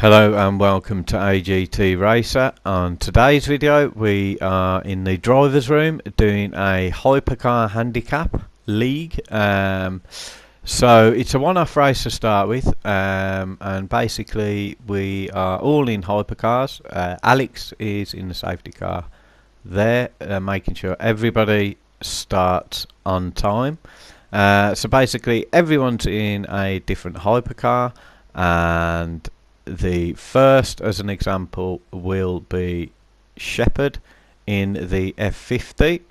Hello and welcome to AGT Racer. On today's video we are in the driver's room doing a hypercar handicap league. So it's a one-off race to start with, and basically we are all in hypercars. Alex is in the safety car there, making sure everybody starts on time. So basically everyone's in a different hypercar, and the first, as an example, will be Shepherd in the F50,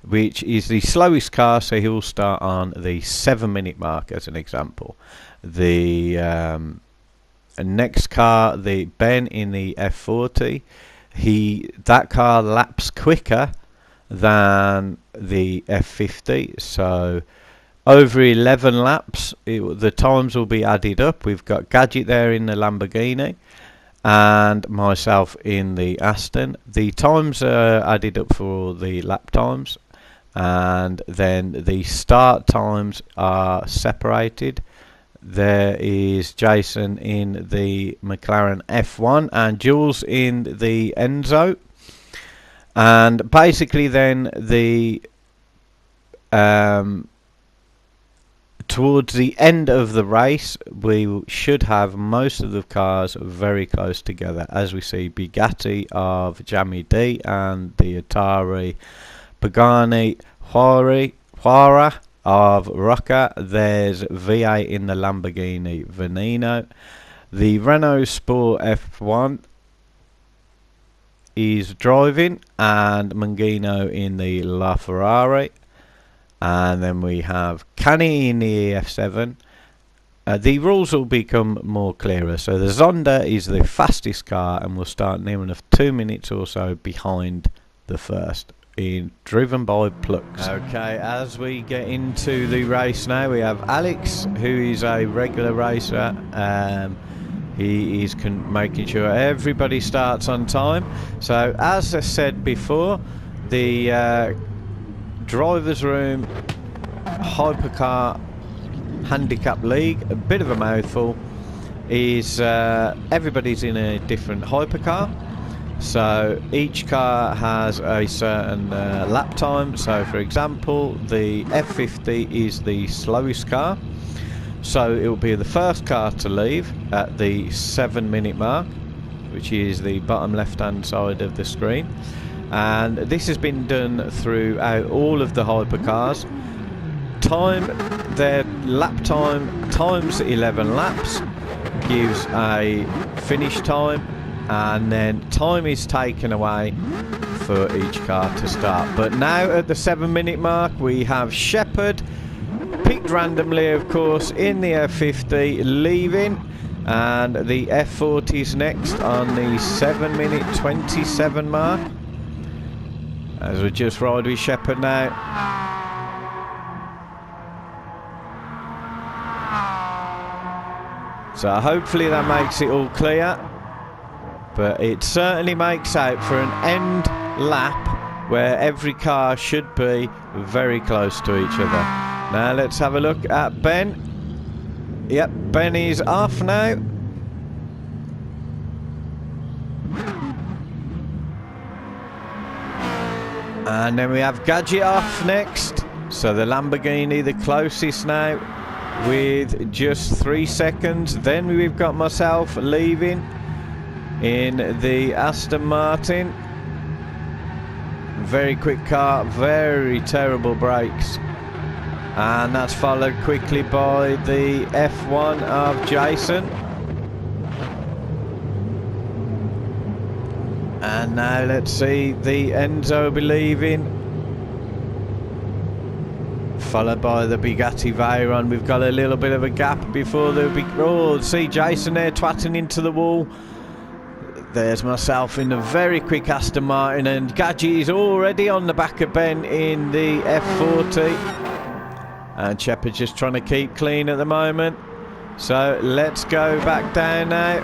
which is the slowest car, so he will start on the 7-minute mark as an example. The next car, the Ben in the F40, that car laps quicker than the F50, so over 11 laps the times will be added up. We've got Gadget there in the Lamborghini and myself in the Aston. The times are added up for the lap times, and then the start times are separated. There is Jason in the McLaren F1 and Jules in the Enzo, and basically then the towards the end of the race we should have most of the cars very close together, as we see Bugatti of Jamie D and the Atari Pagani Huara of Rocca. There's V8 in the Lamborghini Veneno. The Renault Sport F1 is driving, and Mangino in the LaFerrari. And then we have Canny in the F7. The rules will become more clearer. So the Zonda is the fastest car and will start near enough 2 minutes or so behind the first, driven by Plux. Okay, as we get into the race now, we have Alex, who is a regular racer. He is making sure everybody starts on time. So as I said before, the driver's room hypercar handicap league, a bit of a mouthful, is everybody's in a different hypercar, so each car has a certain lap time. So for example, the F50 is the slowest car, so it will be the first car to leave at the 7-minute mark, which is the bottom left hand side of the screen. And this has been done throughout all of the hypercars. Their lap time times 11 laps gives a finish time, and then time is taken away for each car to start. But now at the 7-minute mark we have Shepherd, picked randomly of course, in the F50 leaving, and the F40's next on the 7-minute 27 mark. As we just ride with Shepherd now. So hopefully that makes it all clear. But it certainly makes out for an end lap where every car should be very close to each other. Now let's have a look at Ben. Yep, Ben is off now. And then we have Gadget off next. So the Lamborghini the closest now with just 3 seconds. Then we've got myself leaving in the Aston Martin. Very quick car, very terrible brakes. And that's followed quickly by the F1 of Jason. And now let's see the Enzo be leaving, followed by the Bugatti Veyron. We've got a little bit of a gap before the big. Oh, see Jason there twatting into the wall. There's myself in the very quick Aston Martin, and Gadget is already on the back of Ben in the F40. And Shepherd's just trying to keep clean at the moment. So let's go back down now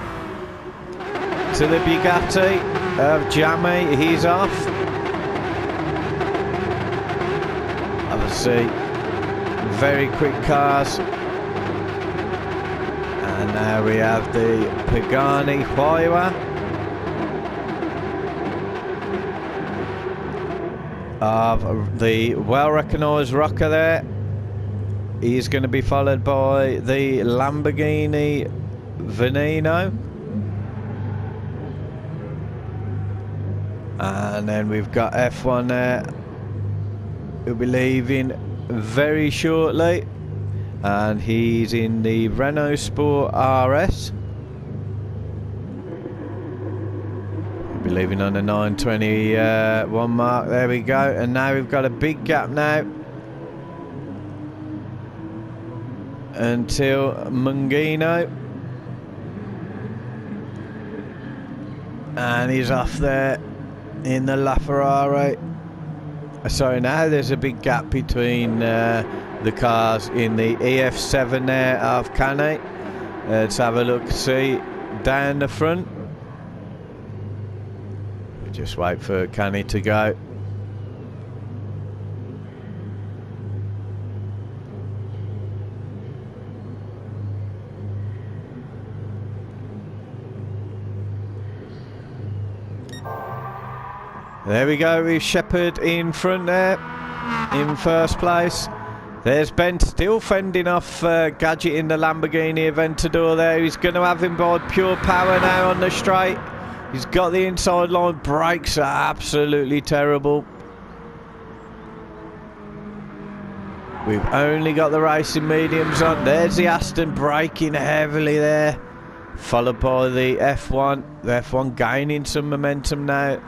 to the Bugatti of Jamie. He's off. Obviously very quick cars, And now we have the Pagani Huayra of the well-recognised rocker there. He's going to be followed by the Lamborghini Veneno. And then we've got F1 there. He'll be leaving very shortly. And he's in the Renault Sport RS. He'll be leaving on the 9:21 mark. There we go. And now we've got a big gap now until Mungino. And he's off there in the LaFerrari. Sorry, now there's a big gap between the cars in the EF7 there of Canet. Let's have a look, see, down the front. We'll just wait for Canet to go. There we go, with Shepherd in front there, in first place. There's Ben still fending off Gadget in the Lamborghini Aventador there. He's going to have him by pure power now on the straight. He's got the inside line, brakes are absolutely terrible. We've only got the racing mediums on. There's the Aston braking heavily there, followed by the F1. The F1 gaining some momentum now.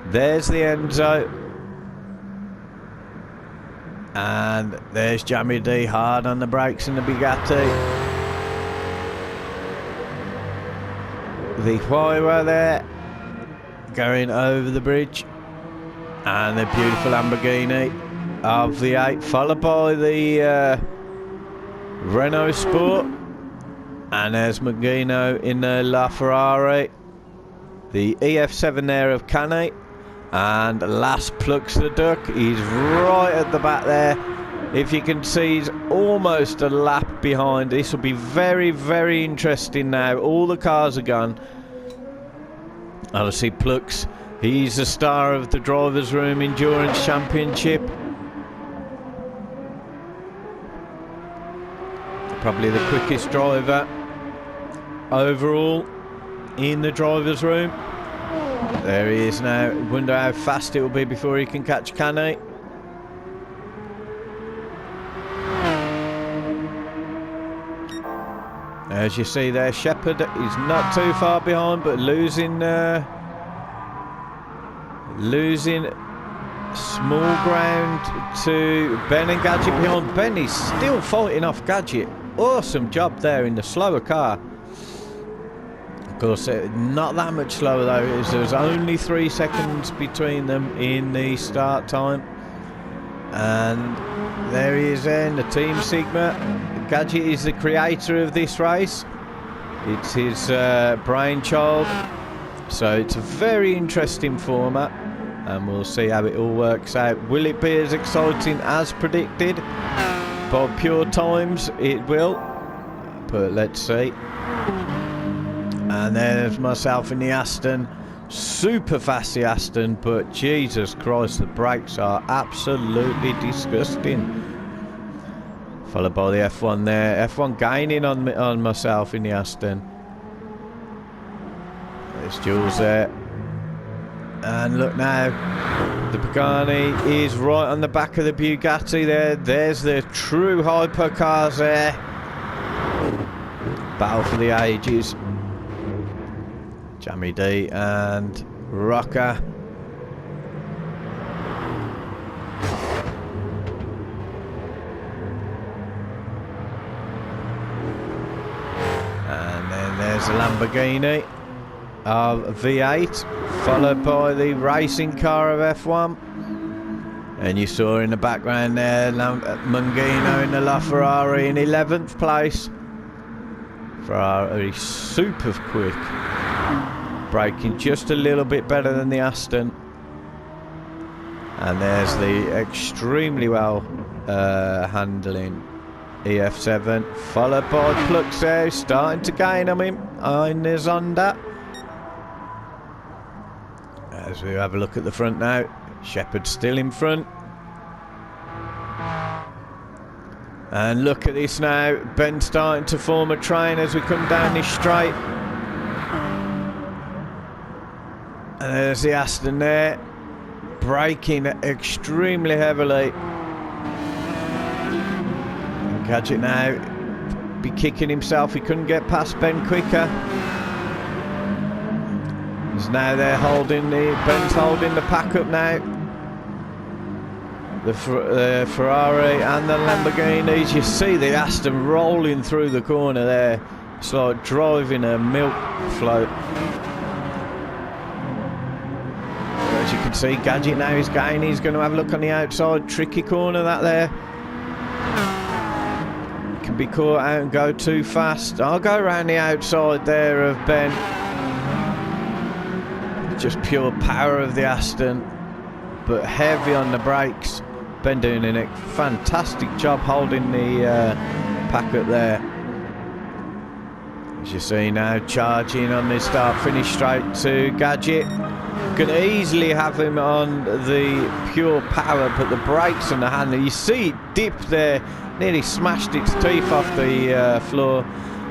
There's the Enzo. And there's Jamie D hard on the brakes in the Bugatti. The Huayra there, going over the bridge. And the beautiful Lamborghini of V8, followed by the Renault Sport. And there's Mungino in the LaFerrari. The EF7 there of Canet. And last plucks the duck. He's right at the back there. If you can see, he's almost a lap behind. This will be very, very interesting now. All the cars are gone. Obviously, Plucks, he's the star of the Drivers' Room Endurance Championship. Probably the quickest driver overall in the Drivers' Room. There he is now. Wonder how fast it will be before he can catch Canet. As you see there, Shepherd is not too far behind, but losing small ground to Ben and Gadget behind. Ben is still fighting off Gadget. Awesome job there in the slower car. Of course, not that much slower though, as there was only 3 seconds between them in the start time. And there he is then, the Team Sigma. Gadget is the creator of this race. It's his brainchild. So it's a very interesting format, and we'll see how it all works out. Will it be as exciting as predicted? By pure times, it will. But let's see. And there's myself in the Aston. Super fast the Aston, but Jesus Christ, the brakes are absolutely disgusting. Followed by the F1 there. F1 gaining on myself in the Aston. There's Jules there. And look now, the Pagani is right on the back of the Bugatti there. There's the true hypercars there. Battle for the ages. Jamie D and Rocker. And then there's the Lamborghini of V8, followed by the racing car of F1. And you saw in the background there Mungino in the LaFerrari in 11th place. Ferrari super quick, braking just a little bit better than the Aston. And there's the extremely well handling EF7 followed by Plux there, starting to gain on him in the Zonda. As we have a look at the front now, Shepherd still in front. And look at this now, Ben starting to form a train as we come down this straight. And there's the Aston there, braking extremely heavily. And Gadget now be kicking himself, he couldn't get past Ben quicker. He's now there holding Ben's holding the pack up now. The Ferrari and the Lamborghinis, you see the Aston rolling through the corner there. It's like driving a milk float. As you can see, Gadget now is gaining. He's going to have a look on the outside. Tricky corner that there. Can be caught out and go too fast. I'll go around the outside there of Ben. Just pure power of the Aston, but heavy on the brakes. Ben doing a fantastic job holding the pack up there. As you see now, charging on the start-finish straight to Gadget. Can easily have him on the pure power, but the brakes on the handle, you see it dip there, nearly smashed its teeth off the floor,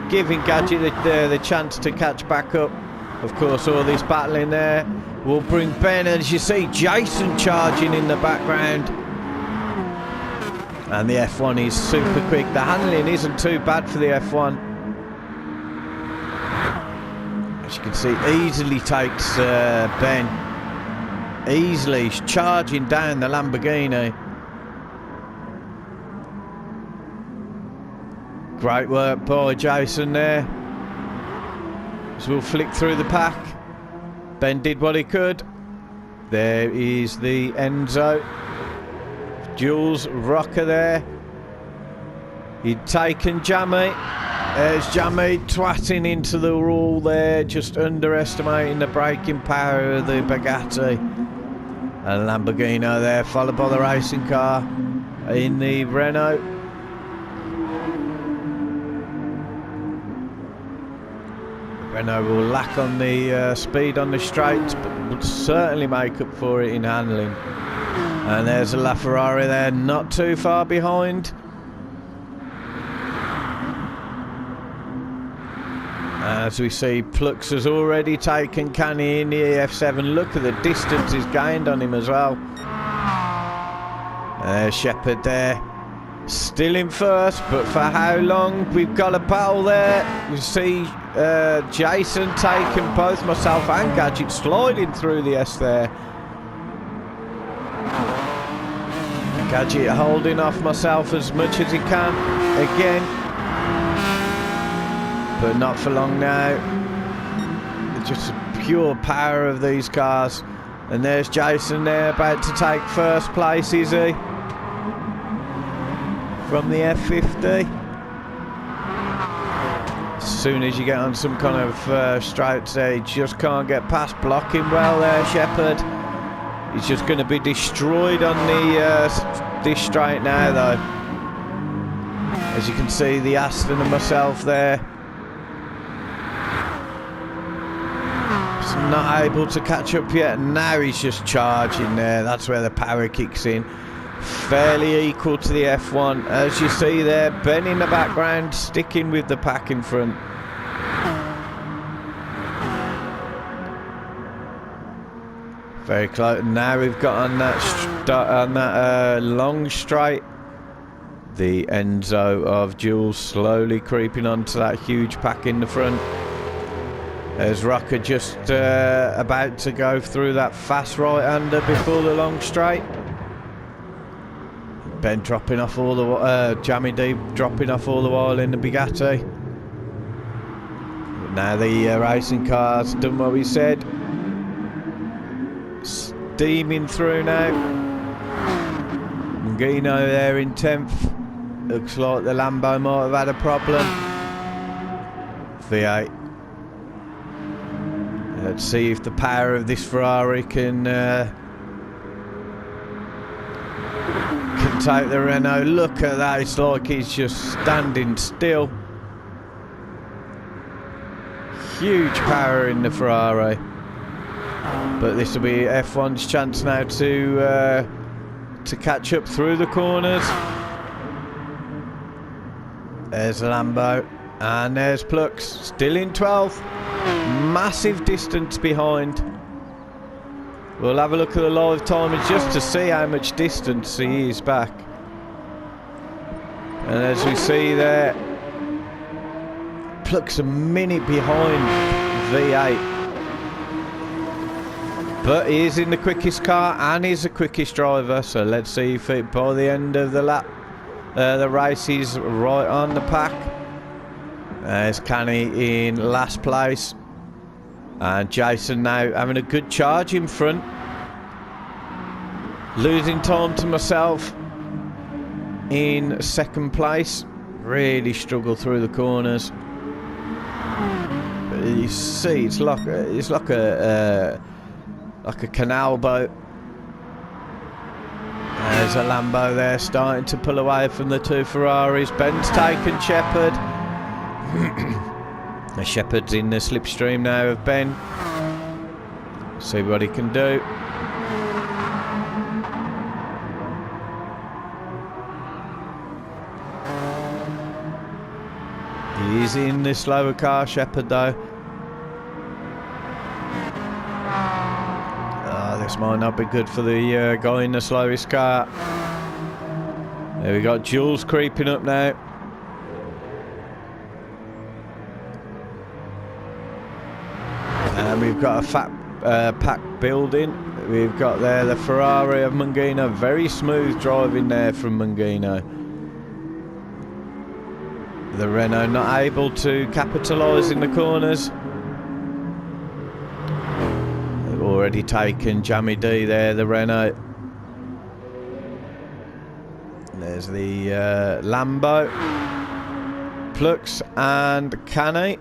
giving Gadget the chance to catch back up. Of course, all this battling there will bring Ben, and as you see, Jason charging in the background. And the F1 is super quick. The handling isn't too bad for the F1. As you can see, easily takes Ben. Easily, he's charging down the Lamborghini. Great work by Jason there. So we'll flick through the pack. Ben did what he could. There is the Enzo. Jules Rocker there. He'd taken Jamie. There's Jamie twatting into the wall there, just underestimating the braking power of the Bugatti. And Lamborghini there, followed by the racing car in the Renault. Renault will lack on the speed on the straights, but will certainly make up for it in handling. And there's a LaFerrari there, not too far behind. As we see, Plux has already taken Canny in the EF7. Look at the distance he's gained on him as well. There's Shepherd there. Still in first, but for how long? We've got a battle there. We see Jason taking both myself and Gadget, sliding through the S there. Gadget holding off myself as much as he can again, but not for long now. It's just the pure power of these cars. And there's Jason there, about to take first place, is he? From the F50. As soon as you get on some kind of straights there, you just can't get past. Blocking well there, Shepherd. He's just going to be destroyed on the this straight now, though. As you can see, the Aston and myself there. He's not able to catch up yet. Now he's just charging there. That's where the power kicks in. Fairly equal to the F1. As you see there, Ben in the background, sticking with the pack in front. Very close. Now we've got on that long straight, the Enzo of Jules slowly creeping onto that huge pack in the front. There's Rocker just about to go through that fast right-hander before the long straight. Ben dropping off all the Jammy D dropping off all the while in the Bugatti. But now the racing car's done what we said. Steaming through now. Gino there in 10th. Looks like the Lambo might have had a problem. V8. Let's see if the power of this Ferrari can overtake the Renault. Look at that, it's like he's just standing still. Huge power in the Ferrari. But this will be F1's chance now to catch up through the corners. There's Lambo. And there's Plux, still in 12th. Massive distance behind. We'll have a look at the live timers just to see how much distance he is back. And as we see there, Plux a minute behind V8. But he is in the quickest car and he's the quickest driver. So let's see if by the end of the lap, the race is right on the pack. There's Canny in last place. And Jason now having a good charge in front. Losing time to myself in second place. Really struggle through the corners. But you see, it's like a canal boat. There's a Lambo there starting to pull away from the two Ferraris. Ben's taken Shepherd. The Shepherd's in the slipstream now of Ben. See what he can do. He is in the slower car, Shepherd, though. This might not be good for the guy in the slowest car. There we got Drhll creeping up now. And we've got a fat pack building. We've got there the Ferrari of Mungino. Very smooth driving there from Mungino. The Renault not able to capitalise in the corners. They've already taken Jammy D there, the Renault. There's the Lambo, Plux and Canny.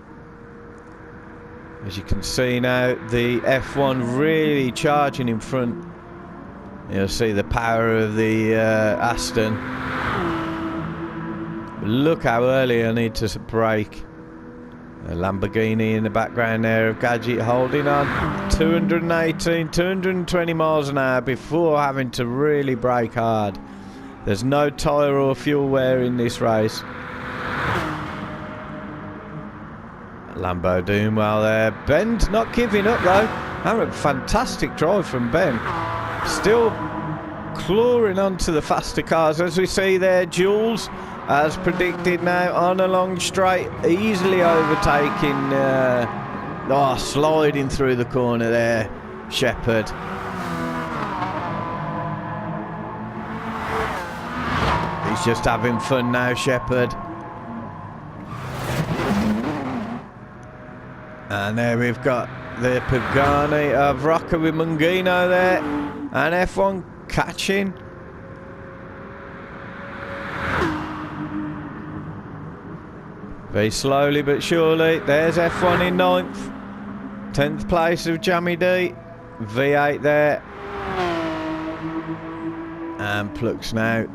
As you can see now, the F1 really charging in front. You'll see the power of the Aston. Look how early I need to brake. A Lamborghini in the background there of Gadget holding on. 218, 220 miles an hour before having to really brake hard. There's no tyre or fuel wear in this race. Lambo doing well there. Ben's not giving up though. Having a fantastic drive from Ben. Still clawing onto the faster cars. As we see there, Drhll, as predicted now, on a long straight, easily overtaking, sliding through the corner there, Shepherd. He's just having fun now, Shepherd. And there we've got the Pagani of Rocca with Mungino there. And F1 catching. Very slowly but surely. There's F1 in 9th. 10th place of Jammy D. V8 there. And Plux now.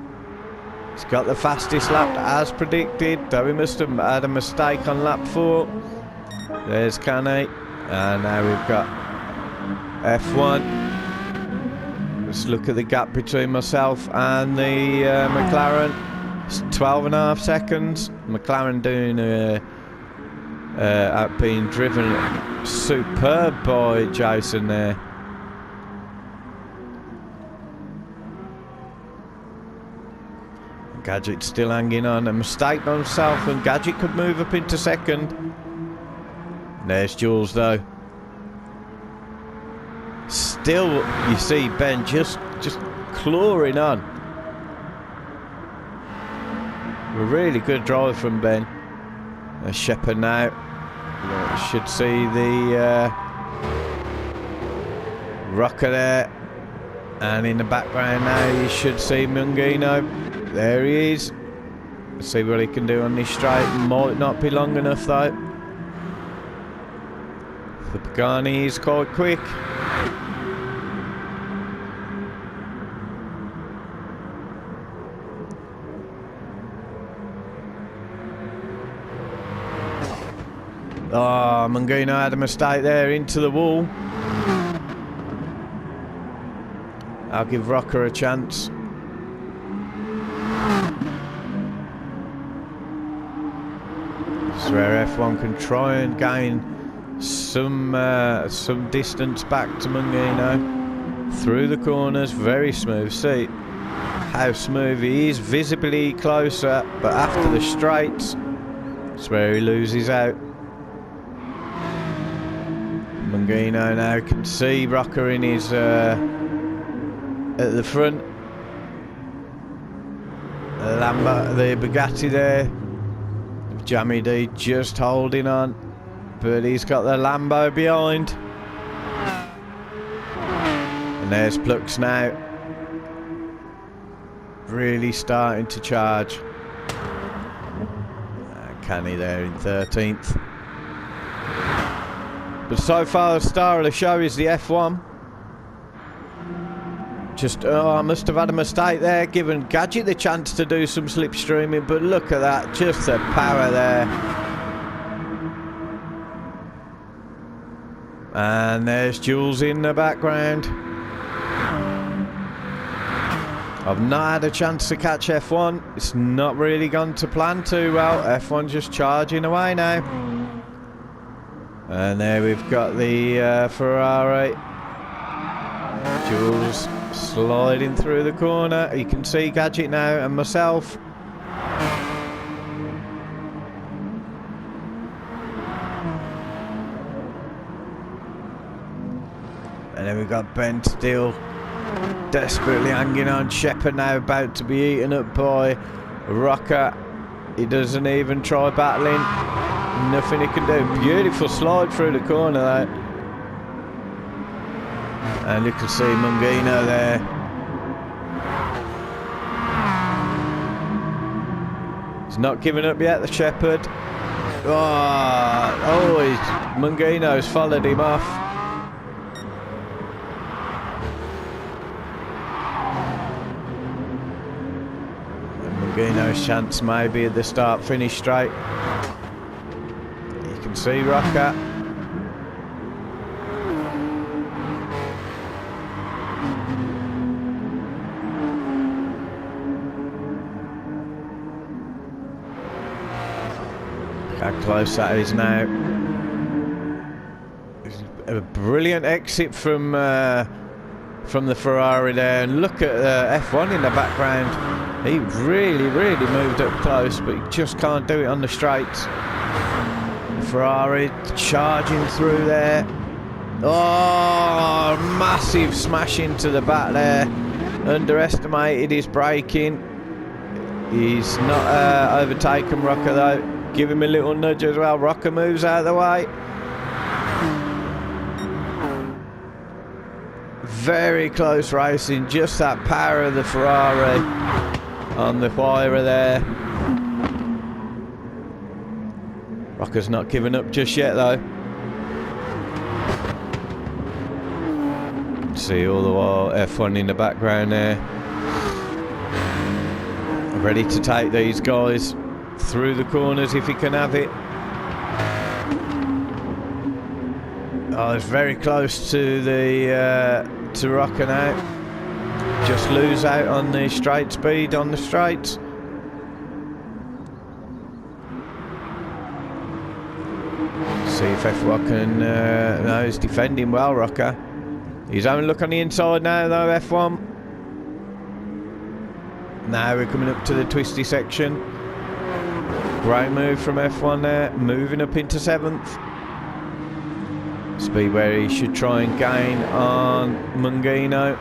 He's got the fastest lap as predicted. Though he must have had a mistake on lap 4. There's Canny. And now we've got F1. Let's look at the gap between myself and the McLaren. It's 12.5 seconds. McLaren doing being driven superb by Jason there. Gadget still hanging on. A mistake by himself and Gadget could move up into second. There's Drhll though. Still, you see Ben just clawing on. A really good drive from Ben. Shepherd now. Should see the Rocca there. And in the background now you should see Mungino. There he is. Let's see what he can do on this straight. Might not be long enough though. The Pagani is quite quick. Oh, Mangino had a mistake there into the wall. I'll give Rocker a chance. This is where F1 can try and gain some distance back to Mangino. Through the corners, very smooth. See how smooth he is, visibly closer, but after the straights, it's where he loses out. Mangino now can see Rocker in his at the front. The Bugatti there. Jammy D just holding on, but he's got the Lambo behind. And there's Plux now. Really starting to charge. Canny there in 13th. But so far the star of the show is the F1. Just, I must have had a mistake there, giving Gadget the chance to do some slipstreaming, but look at that, just the power there. And there's Jules in the background. I've not had a chance to catch F1. It's not really gone to plan too well. F1 just charging away now. And there we've got the Ferrari. Jules sliding through the corner. You can see Gadget now and myself. And then we've got Ben still desperately hanging on. Shepherd now about to be eaten up by Rocker. He doesn't even try battling. Nothing he can do. Beautiful slide through the corner though. And you can see Mangino there. He's not giving up yet, the Shepherd. Mangino's followed him off. Mangino's chance maybe at the start finish straight. You can see Rocker. How close that is now. A brilliant exit from the Ferrari there, and look at F1 in the background. He really moved up close, but he just can't do it on the straights. Ferrari charging through there. Oh, massive smash into the back there. Underestimated his braking. He's not overtaken Rocker though. Give him a little nudge as well. Rocker moves out of the way. Very close racing. Just that power of the Ferrari on the wire there. Rocker's not giving up just yet though. See all the while F1 in the background there. Ready to take these guys through the corners if he can have it. Oh, it's very close to the to Rocker now. Just lose out on the straight speed on the straights. See if F1 can. No, he's defending well, Rocker. He's having a look on the inside now, though. F1. Now we're coming up to the twisty section. Great move from F1 there, moving up into 7th. Speed where he should try and gain on Mangino.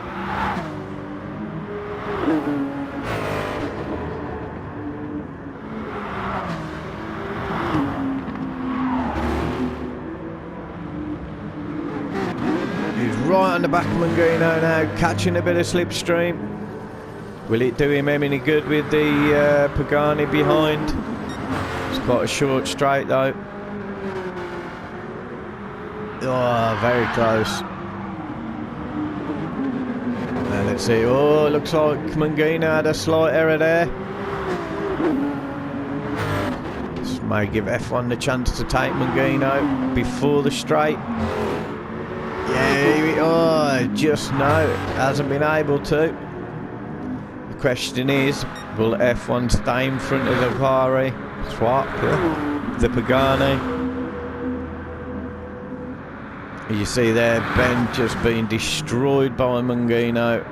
He's right on the back of Mangino now, catching a bit of slipstream. Will it do him any good with the Pagani behind? It's quite a short straight though. Oh, very close. Now let's see. Oh, looks like Mangino had a slight error there. May give F1 the chance to take Mangino before the straight. Yeah, oh, just no, hasn't been able to. The question is, will F1 stay in front of the Ferrari? Swap the Pagani. You see there, Ben just being destroyed by Mangino,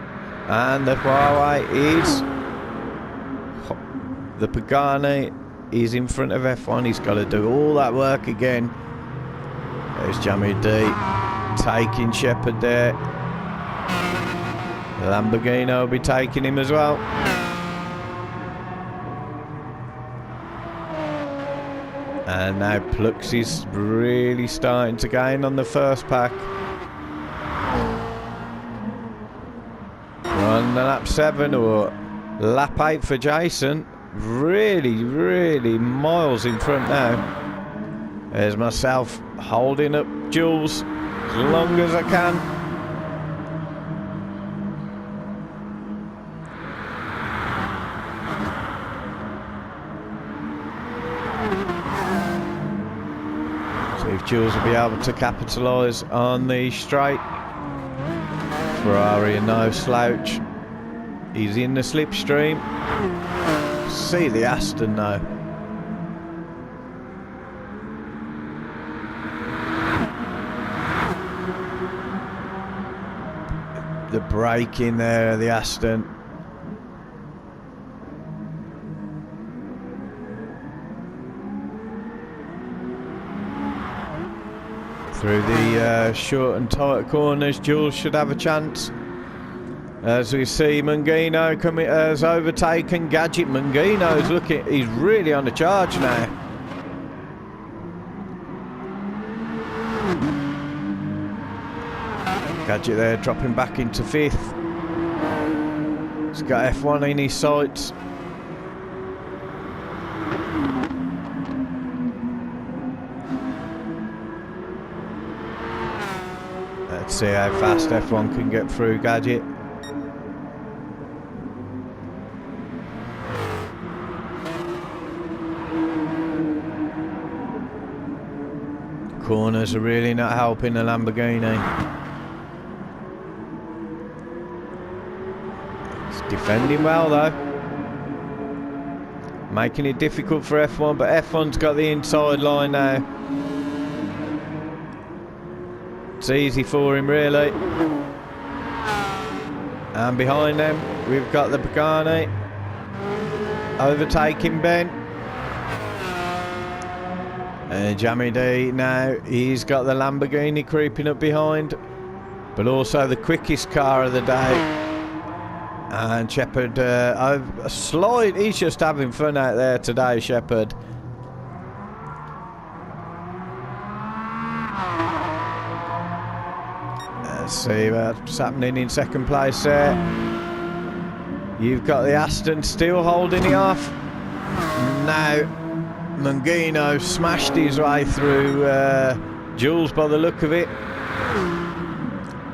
and the Huawei is, the Pagani is in front of F1. He's got to do all that work again. There's Jamie D taking Shepherd there. The Lamborghini will be taking him as well. And now Plux is really starting to gain on the first pack. We're on the lap 7 or lap 8 for Jason. Really miles in front now. There's myself holding up Jules as long as I can. See if Jules will be able to capitalise on the straight. Ferrari and no slouch. He's in the slipstream. See the Aston now. The break in there, the Aston. Through the short and tight corners, Jules should have a chance. As we see Mangino coming, has overtaken Gadget. Mangino's looking, he's really on the charge now. Gadget there dropping back into 5th. He's got F1 in his sights. Let's see how fast F1 can get through Gadget. Corners are really not helping the Lamborghini. It's defending well though. Making it difficult for F1, but F1's got the inside line now. It's easy for him really. And behind them we've got the Pagani overtaking Ben. Jamie D now, he's got the Lamborghini creeping up behind, but also the quickest car of the day. And Shepherd, a slide, he's just having fun out there today, Shepherd. Let's see what's happening in second place there. You've got the Aston still holding it off. Now Mangino smashed his way through Jules by the look of it.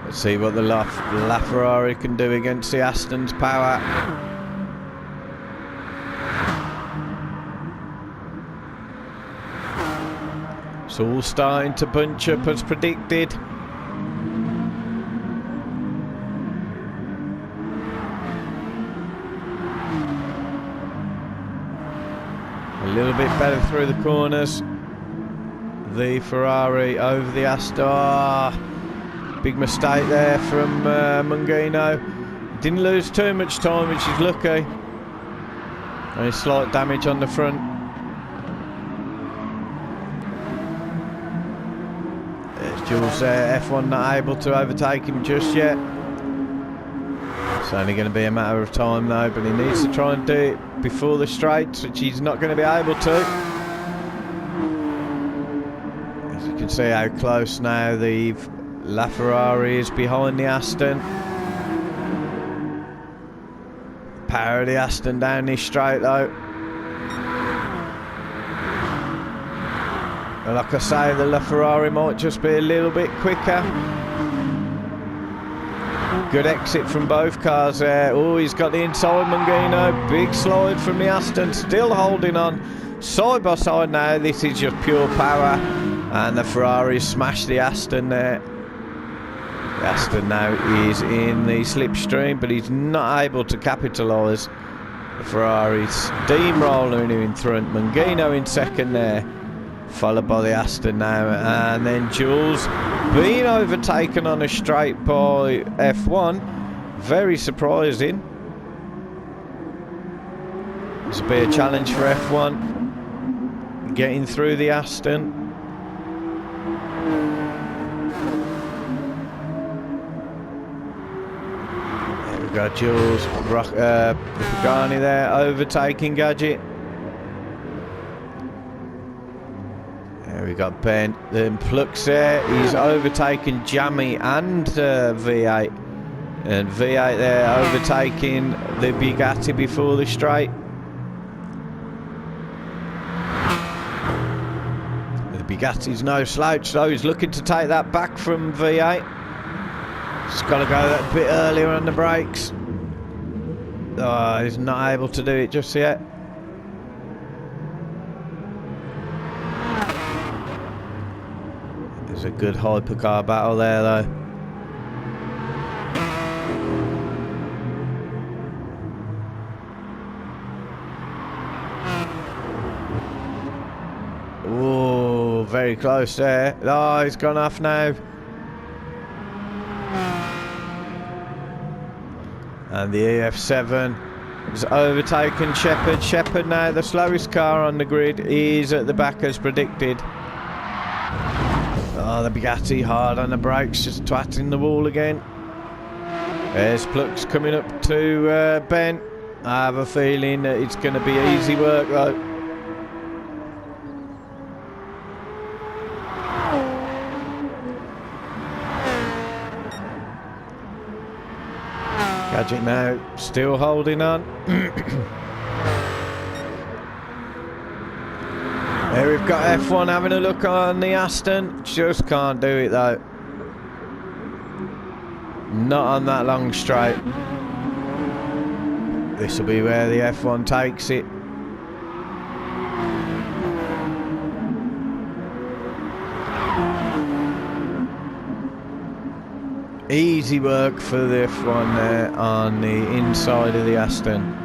Let's see what the LaFerrari can do against the Aston's power. It's all starting to bunch up as predicted. A little bit better through the corners. The Ferrari over the Aston. Oh, big mistake there from Mangino. Didn't lose too much time, which is lucky. Only slight damage on the front. There's Jules there. F1 not able to overtake him just yet. It's only going to be a matter of time though, but he needs to try and do it before the straights, which he's not going to be able to. As you can see how close now the LaFerrari is behind the Aston. Power of the Aston down this straight though. And like I say, the LaFerrari might just be a little bit quicker. Good exit from both cars there. Oh, he's got the inside Mangino. Big slide from the Aston, still holding on. side by side now. This is just pure power, and the Ferrari smashed the Aston there. The Aston now is in the slipstream, but he's not able to capitalise. The Ferrari's steamroller in front, Mangino in second there, followed by the Aston now, and then Drhll's being overtaken on a straight by F1. Very surprising. This will be a challenge for F1, getting through the Aston. There we go, Drhll's, Pagani there, overtaking Gadget. There we got Ben, then Plux there, he's overtaken Jammy and V8. And V8 there overtaking the Bugatti before the straight. The Bugatti's no slouch though, he's looking to take that back from V8. Just got to go that bit earlier on the brakes. Oh, he's not able to do it just yet. There's a good hypercar battle there though. Oh, very close there. Oh, he's gone off now. And the EF7 has overtaken Shepherd. Shepherd now the slowest car on the grid. Is at the back as predicted. Oh, the Bugatti hard on the brakes, just twatting the wall again. There's Plux coming up to Ben. I have a feeling that it's going to be easy work though. Gadget now still holding on. There we've got F1 having a look on the Aston. Just can't do it though. Not on that long straight. This will be where the F1 takes it. Easy work for the F1 there on the inside of the Aston.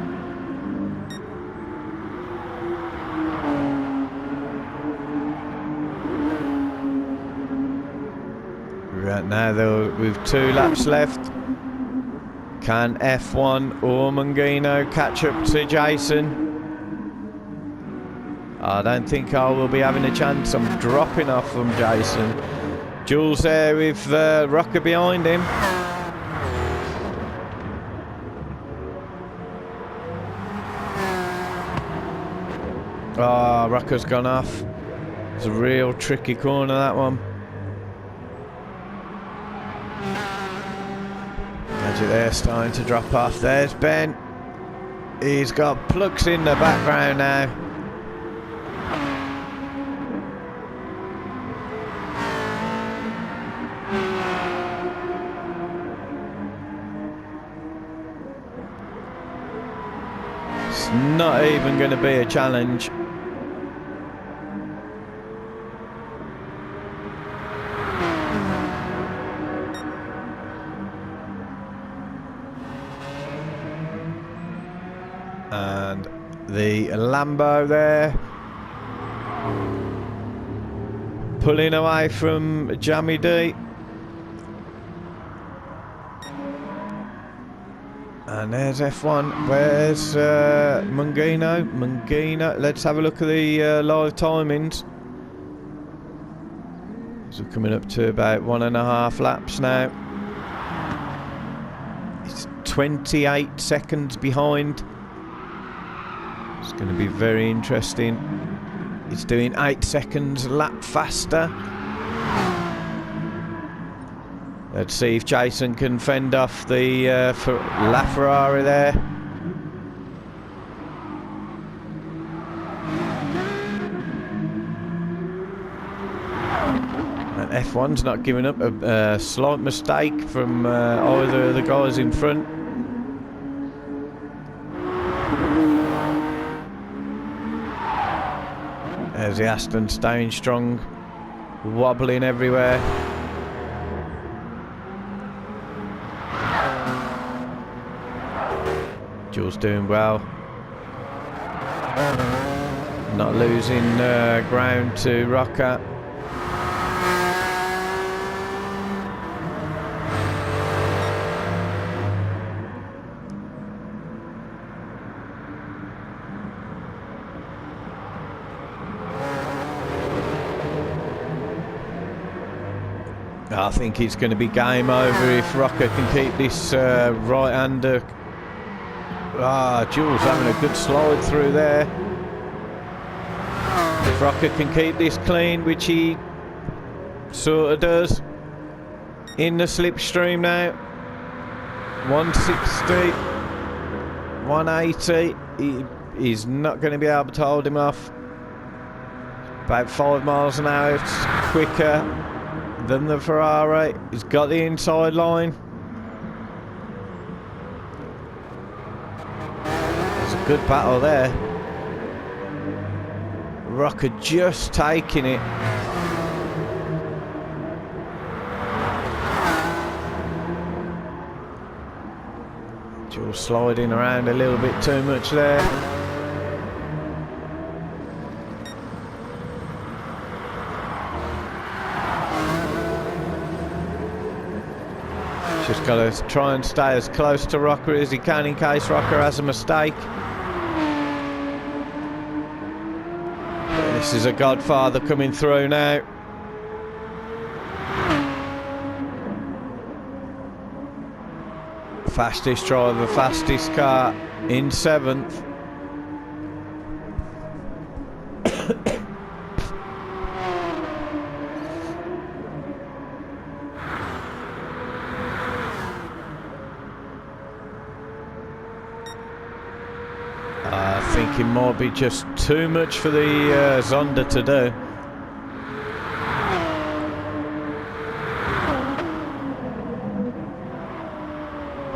Right now though, with 2 laps left, can F1 or Mangino catch up to Jason? I don't think I will be having a chance. I'm dropping off from Jason. Drhll's there with Rocker behind him. Oh, Rocker's gone off. It's a real tricky corner, that one. Gadget there starting to drop off. There's Ben. He's got Plux in the background now. It's not even going to be a challenge. And the Lambo there pulling away from Jammy D. And there's F1. Where's Mangino? Mangino. Let's have a look at the live timings. So we're coming up to about 1.5 laps now. It's 28 seconds behind. It's going to be very interesting. It's doing 8 seconds a lap faster. Let's see if Jason can fend off the LaFerrari there. And F1's not giving up. A slight mistake from either of the guys in front. There's the Aston staying strong, wobbling everywhere. Drhl's doing well. Not losing ground to Rocker. I think it's going to be game over if Rocker can keep this right-hander. Drhl's having a good slide through there. If Rocker can keep this clean, which he sort of does, in the slipstream now. 160, 180. He's not going to be able to hold him off. About 5 miles an hour quicker than the Ferrari. He's got the inside line. It's a good battle there. Rocker just taking it. Drhl sliding around a little bit too much there. Just got to try and stay as close to Rocker as he can in case Rocker has a mistake. This is a Godfather coming through now. Fastest driver, fastest car in 7th. I think it might be just too much for the Zonda to do.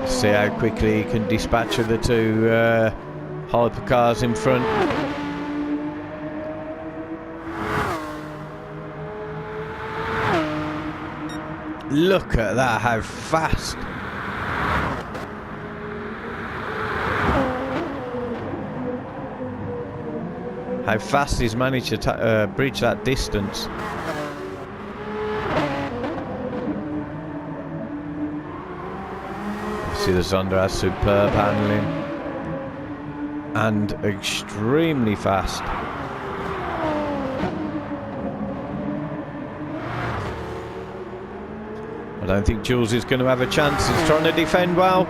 See how quickly he can dispatch of the two hypercars in front. Look at that, how fast. How fast he's managed to bridge that distance. See, the Zonda has superb handling and extremely fast. I don't think Drhls is going to have a chance. He's trying to defend well.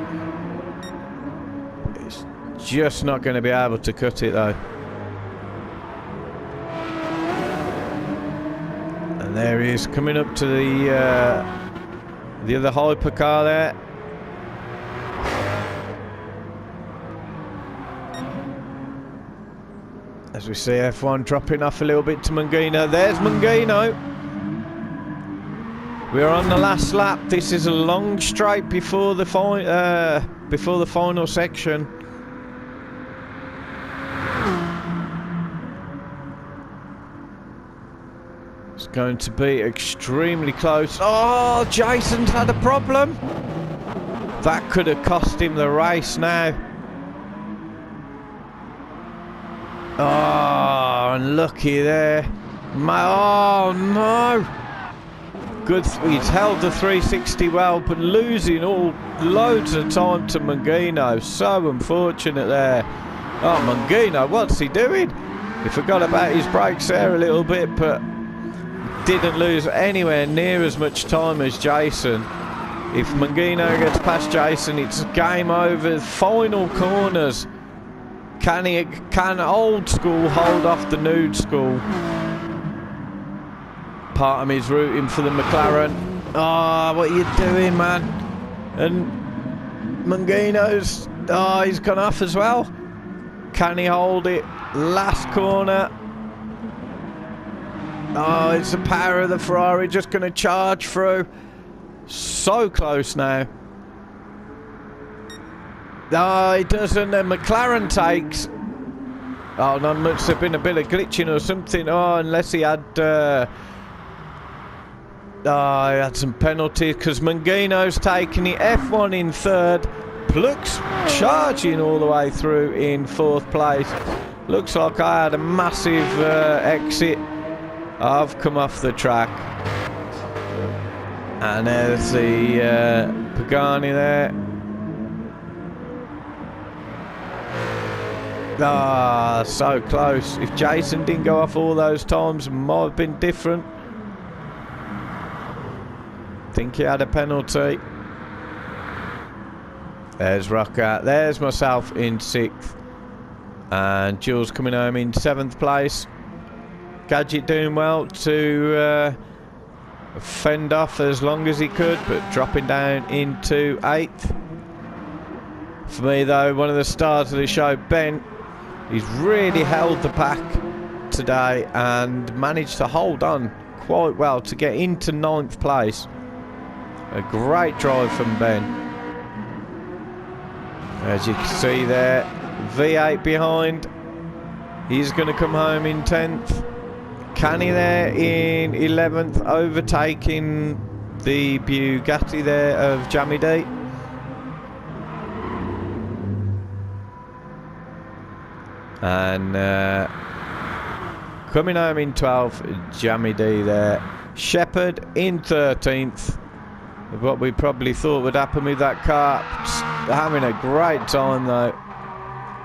It's just not going to be able to cut it though. And there he is coming up to the other hypercar there. As we see F1 dropping off a little bit to Mangino. There's Mangino. We're on the last lap. This is a long straight before the final section. It's going to be extremely close. Oh, Jason's had a problem. That could have cost him the race now. Oh, unlucky there. Oh no! Good. He's held the 360 well, but losing loads of time to Mangino. So unfortunate there. Oh, Mangino, what's he doing? He forgot about his brakes there a little bit, but didn't lose anywhere near as much time as Jason. If Mangino gets past Jason, it's game over. Final corners. Can old school hold off the nude school? Part of me is rooting for the McLaren. Oh, what are you doing, man? And Mangino's, oh, he's gone off as well. Can he hold it? Last corner. Oh, it's the power of the Ferrari just going to charge through. So close now. Oh, he doesn't. The McLaren takes. Oh, not much. There's been a bit of glitching or something. Oh, unless he had... he had some penalties because Mangino's taking it. F1 in third. Pluck's charging all the way through in fourth place. Looks like I had a massive exit. I've come off the track. And there's the Pagani there. Ah, so close. If Jason didn't go off all those times, it might have been different. Think he had a penalty. There's Rocker. There's myself in 6th. And Jules coming home in 7th place. Gadget doing well to fend off as long as he could, but dropping down into 8th. For me though, one of the stars of the show, Ben, he's really held the pack today and managed to hold on quite well to get into 9th place. A great drive from Ben. As you can see there, V8 behind. He's going to come home in 10th. Canny there in 11th, overtaking the Bugatti there of Jamie D. And coming home in 12th, Jamie D there. Shepherd in 13th. What we probably thought would happen with that car. Having a great time though.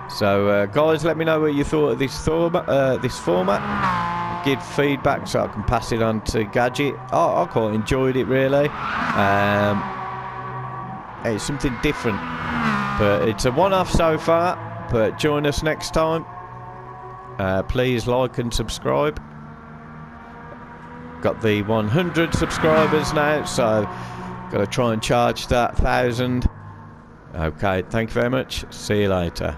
So guys, let me know what you thought of this format. Give feedback so I can pass it on to Gadget. I quite enjoyed it really. It's something different, but it's a one-off so far. But join us next time. Please like and subscribe. Got the 100 subscribers now, so got to try and charge that 1,000. Okay, thank you very much. See you later.